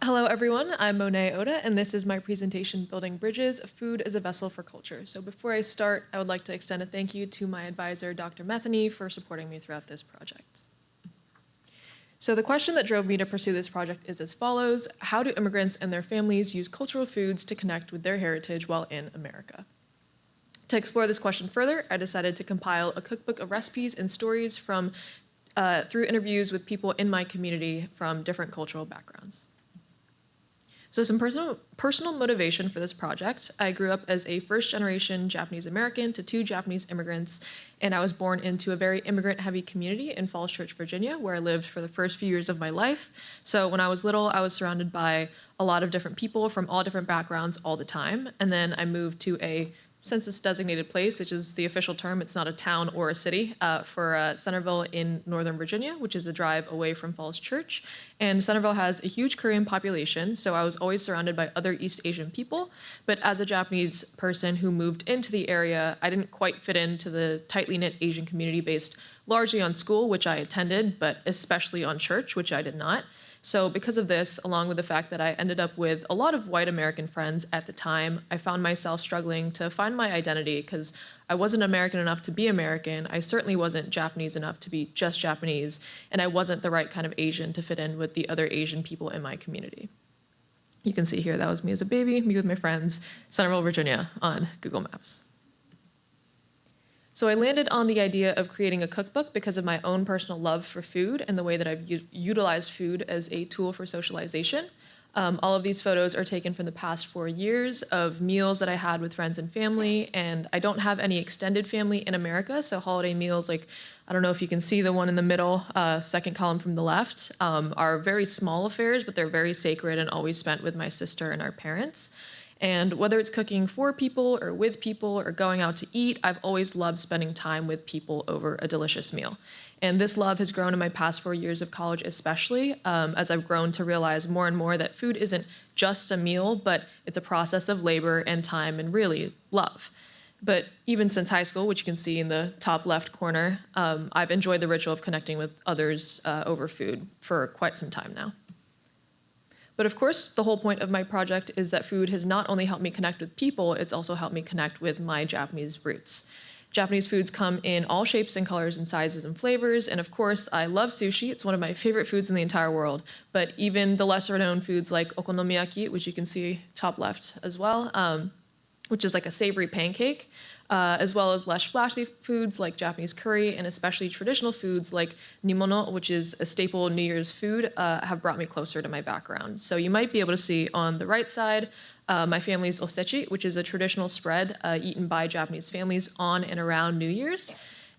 Hello, everyone. I'm Monet Ota, and this is my presentation, Building Bridges, Food as a Vessel for Culture. So before I start, I would like to extend a thank you to my advisor, Dr. Metheny, for supporting me throughout this project. So the question that drove me to pursue this project is as follows: how do immigrants and their families use cultural foods to connect with their heritage while in America? To explore this question further, I decided to compile a cookbook of recipes and stories through interviews with people in my community from different cultural backgrounds. So some personal motivation for this project: I grew up as a first-generation Japanese American to two Japanese immigrants, and I was born into a very immigrant-heavy community in Falls Church, Virginia, where I lived for the first few years of my life. So when I was little, I was surrounded by a lot of different people from all different backgrounds all the time, and then I moved to a census-designated place, which is the official term. It's not a town or a city, for Centerville in Northern Virginia, which is a drive away from Falls Church. And Centerville has a huge Korean population, so I was always surrounded by other East Asian people. But as a Japanese person who moved into the area, I didn't quite fit into the tightly knit Asian community based largely on school, which I attended, but especially on church, which I did not. So because of this, along with the fact that I ended up with a lot of white American friends at the time, I found myself struggling to find my identity because I wasn't American enough to be American. I certainly wasn't Japanese enough to be just Japanese, and I wasn't the right kind of Asian to fit in with the other Asian people in my community. You can see here, that was me as a baby, me with my friends, Centerville, Virginia, on Google Maps. So I landed on the idea of creating a cookbook because of my own personal love for food and the way that I've utilized food as a tool for socialization. All of these photos are taken from the past 4 years of meals that I had with friends and family, and I don't have any extended family in America, so holiday meals, like, I don't know if you can see the one in the middle, second column from the left, are very small affairs, but they're very sacred and always spent with my sister and our parents. And whether it's cooking for people or with people or going out to eat, I've always loved spending time with people over a delicious meal. And this love has grown in my past 4 years of college, especially as I've grown to realize more and more that food isn't just a meal, but it's a process of labor and time and really love. But even since high school, which you can see in the top left corner, I've enjoyed the ritual of connecting with others over food for quite some time now. But of course, the whole point of my project is that food has not only helped me connect with people, it's also helped me connect with my Japanese roots. Japanese foods come in all shapes and colors and sizes and flavors, and of course, I love sushi. It's one of my favorite foods in the entire world. But even the lesser known foods like okonomiyaki, which you can see top left as well, which is like a savory pancake, as well as less flashy foods like Japanese curry, and especially traditional foods like nimono, which is a staple New Year's food, have brought me closer to my background. So you might be able to see on the right side my family's osechi, which is a traditional spread eaten by Japanese families on and around New Year's.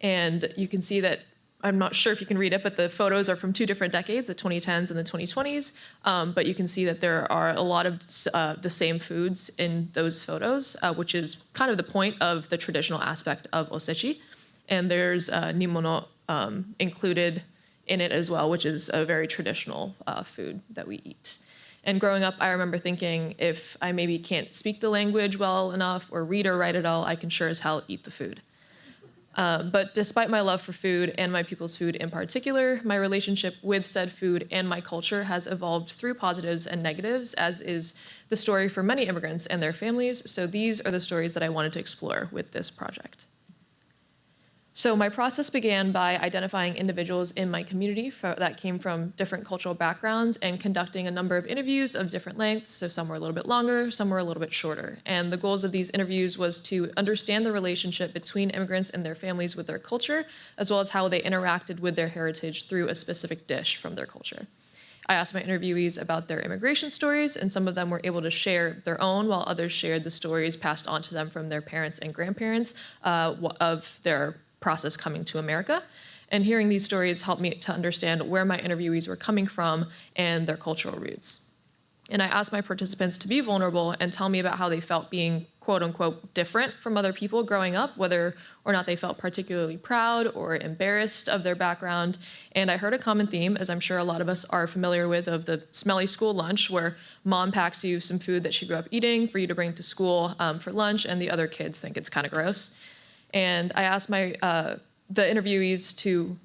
And you can see that, I'm not sure if you can read it, but the photos are from two different decades, the 2010s and the 2020s. But you can see that there are a lot of the same foods in those photos, which is kind of the point of the traditional aspect of osechi. And there's nimono included in it as well, which is a very traditional food that we eat. And growing up, I remember thinking, if I maybe can't speak the language well enough or read or write at all, I can sure as hell eat the food. But despite my love for food and my people's food in particular, my relationship with said food and my culture has evolved through positives and negatives, as is the story for many immigrants and their families. So these are the stories that I wanted to explore with this project. So my process began by identifying individuals in my community that came from different cultural backgrounds and conducting a number of interviews of different lengths. So some were a little bit longer, some were a little bit shorter. And the goals of these interviews was to understand the relationship between immigrants and their families with their culture, as well as how they interacted with their heritage through a specific dish from their culture. I asked my interviewees about their immigration stories, and some of them were able to share their own, while others shared the stories passed on to them from their parents and grandparents of their process coming to America. And hearing these stories helped me to understand where my interviewees were coming from and their cultural roots. And I asked my participants to be vulnerable and tell me about how they felt being quote unquote different from other people growing up, whether or not they felt particularly proud or embarrassed of their background. And I heard a common theme, as I'm sure a lot of us are familiar with, of the smelly school lunch where mom packs you some food that she grew up eating for you to bring to school for lunch, and the other kids think it's kind of gross. And I asked the interviewees to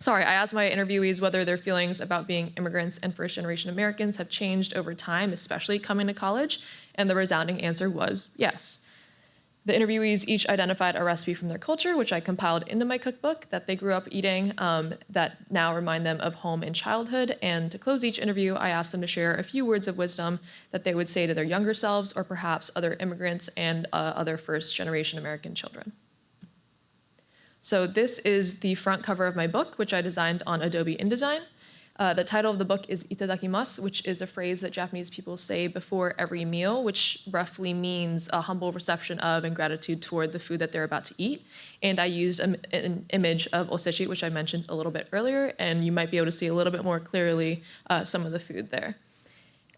I asked my interviewees whether their feelings about being immigrants and first-generation Americans have changed over time, especially coming to college, and the resounding answer was yes. The interviewees each identified a recipe from their culture, which I compiled into my cookbook, that they grew up eating that now remind them of home and childhood. And to close each interview, I asked them to share a few words of wisdom that they would say to their younger selves, or perhaps other immigrants and other first-generation American children. So this is the front cover of my book, which I designed on Adobe InDesign. The title of the book is itadakimasu, which is a phrase that Japanese people say before every meal, which roughly means a humble reception of and gratitude toward the food that they're about to eat. And I used an image of osechi, which I mentioned a little bit earlier, and you might be able to see a little bit more clearly some of the food there.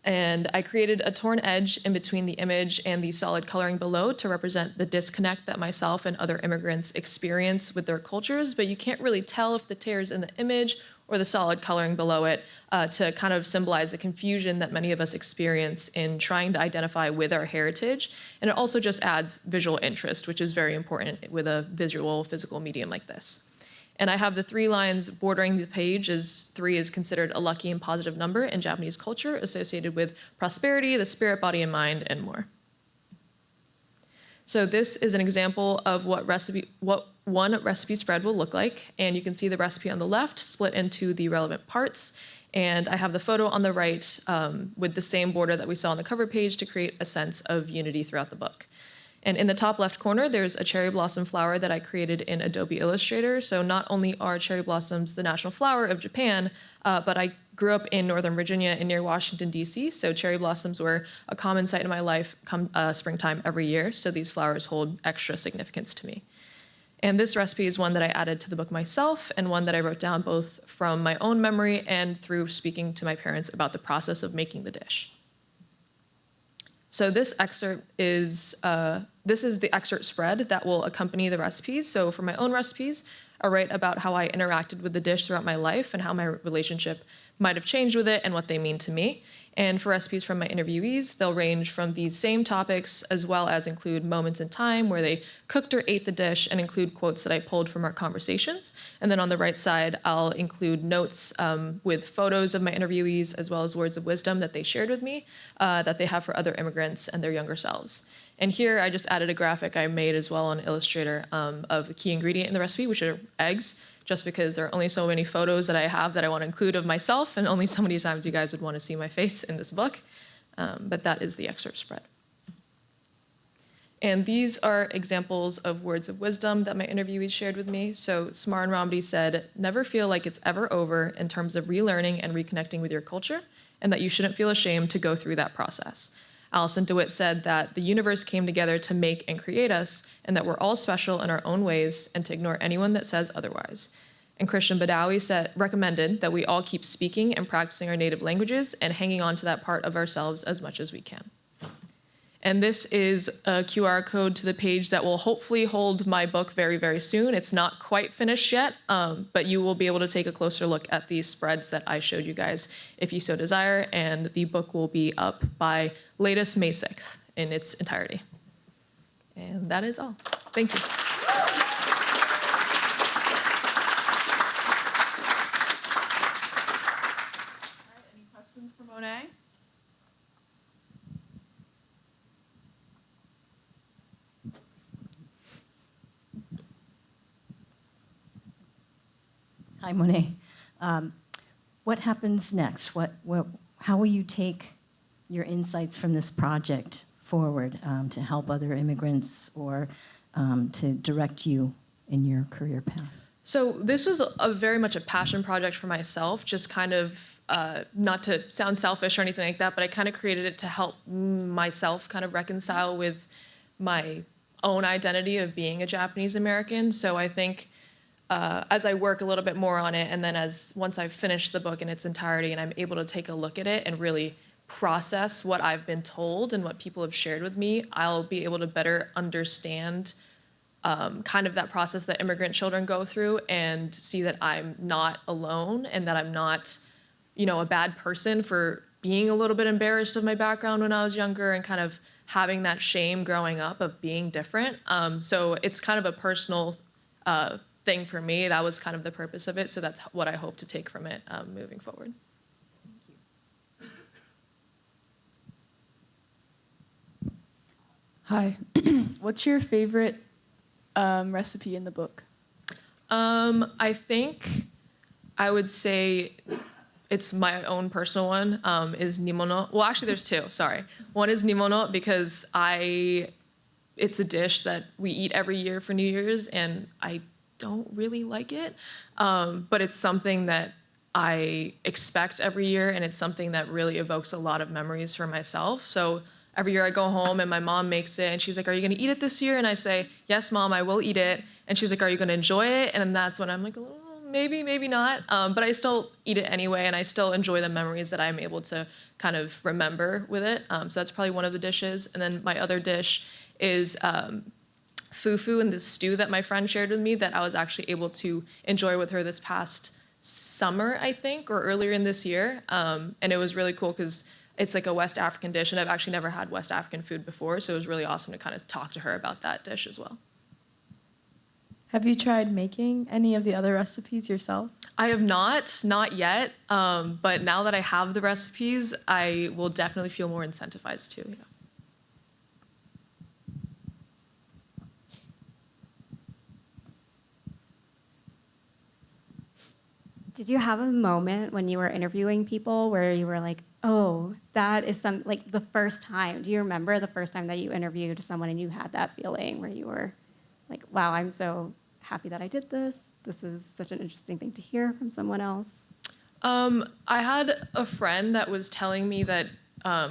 And I created a torn edge in between the image and the solid coloring below to represent the disconnect that myself and other immigrants experience with their cultures, but you can't really tell if the tear's in the image or the solid coloring below it to kind of symbolize the confusion that many of us experience in trying to identify with our heritage. And it also just adds visual interest, which is very important with a visual, physical medium like this. And I have the 3 lines bordering the page, as 3 is considered a lucky and positive number in Japanese culture associated with prosperity, the spirit, body, and mind, and more. So this is an example of what one recipe spread will look like. And you can see the recipe on the left split into the relevant parts. And I have the photo on the right with the same border that we saw on the cover page to create a sense of unity throughout the book. And in the top left corner, there's a cherry blossom flower that I created in Adobe Illustrator. So not only are cherry blossoms the national flower of Japan, but I grew up in Northern Virginia and near Washington, D.C., so cherry blossoms were a common sight in my life come springtime every year, so these flowers hold extra significance to me. And this recipe is one that I added to the book myself, and one that I wrote down both from my own memory and through speaking to my parents about the process of making the dish. So this excerpt is the excerpt spread that will accompany the recipes. So for my own recipes, I write about how I interacted with the dish throughout my life and how my relationship might have changed with it and what they mean to me. And for recipes from my interviewees, they'll range from these same topics as well as include moments in time where they cooked or ate the dish and include quotes that I pulled from our conversations. And then on the right side, I'll include notes with photos of my interviewees as well as words of wisdom that they shared with me that they have for other immigrants and their younger selves. And here I just added a graphic I made as well on Illustrator of a key ingredient in the recipe, which are eggs, just because there are only so many photos that I have that I want to include of myself, and only so many times you guys would want to see my face in this book. But that is the excerpt spread. And these are examples of words of wisdom that my interviewees shared with me. So Smaran Ramdi said, "Never feel like it's ever over in terms of relearning and reconnecting with your culture, and that you shouldn't feel ashamed to go through that process." Alison DeWitt said that the universe came together to make and create us, and that we're all special in our own ways, and to ignore anyone that says otherwise. And Christian Badawi recommended that we all keep speaking and practicing our native languages and hanging on to that part of ourselves as much as we can. And this is a QR code to the page that will hopefully hold my book very, very soon. It's not quite finished yet, but you will be able to take a closer look at these spreads that I showed you guys if you so desire, and the book will be up by latest May 6th in its entirety. And that is all. Thank you. All right, any questions for Monet? Hi, Monet. What happens next? How will you take your insights from this project forward to help other immigrants or to direct you in your career path? So this was very much a passion project for myself, just kind of, not to sound selfish or anything like that, but I kind of created it to help myself kind of reconcile with my own identity of being a Japanese American. So I think as I work a little bit more on it, and then once I've finished the book in its entirety and I'm able to take a look at it and really process what I've been told and what people have shared with me, I'll be able to better understand kind of that process that immigrant children go through and see that I'm not alone and that I'm not, a bad person for being a little bit embarrassed of my background when I was younger and kind of having that shame growing up of being different. So it's kind of a personal thing for me. That was kind of the purpose of it. So that's what I hope to take from it moving forward. Hi. What's your favorite recipe in the book? I think I would say it's my own personal one, is nimono. Well, actually, there's two, sorry. One is nimono because it's a dish that we eat every year for New Year's, and I don't really like it. But it's something that I expect every year, and it's something that really evokes a lot of memories for myself. So every year I go home and my mom makes it, and she's like, "Are you gonna eat it this year?" And I say, "Yes, Mom, I will eat it." And she's like, "Are you gonna enjoy it?" And that's when I'm like, "Oh, maybe, maybe not." But I still eat it anyway, and I still enjoy the memories that I'm able to kind of remember with it. So that's probably one of the dishes. And then my other dish is fufu, and this stew that my friend shared with me that I was actually able to enjoy with her this past summer, I think, or earlier in this year. And it was really cool because it's like a West African dish, and I've actually never had West African food before, so it was really awesome to kind of talk to her about that dish as well. Have you tried making any of the other recipes yourself? I have not yet, but now that I have the recipes, I will definitely feel more incentivized to. Yeah. Did you have a moment when you were interviewing people where you were like, oh, that is like the first time? Do you remember the first time that you interviewed someone and you had that feeling where you were like, wow, I'm so happy that I did this. This is such an interesting thing to hear from someone else. I had a friend that was telling me that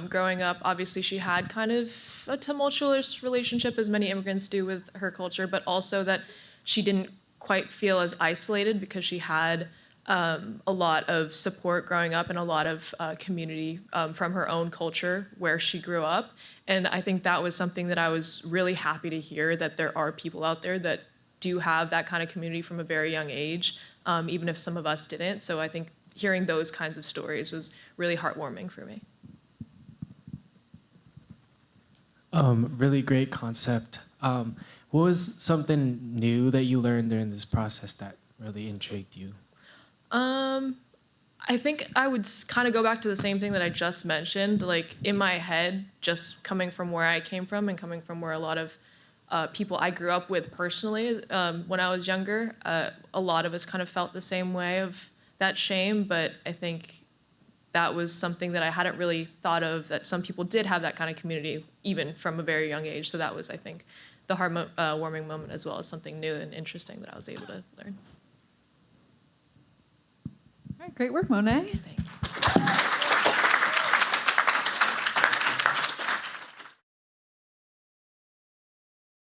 growing up, obviously she had kind of a tumultuous relationship, as many immigrants do, with her culture, but also that she didn't quite feel as isolated because she had a lot of support growing up and a lot of community from her own culture where she grew up. And I think that was something that I was really happy to hear, that there are people out there that do have that kind of community from a very young age, even if some of us didn't. So I think hearing those kinds of stories was really heartwarming for me. Really great concept. What was something new that you learned during this process that really intrigued you? I think I would kind of go back to the same thing that I just mentioned. Like in my head, just coming from where I came from and coming from where a lot of people I grew up with personally when I was younger, a lot of us kind of felt the same way of that shame. But I think that was something that I hadn't really thought of, that some people did have that kind of community even from a very young age. So that was, I think, the heartwarming moment, as well as something new and interesting that I was able to learn. All right, great work, Monet. Thank you.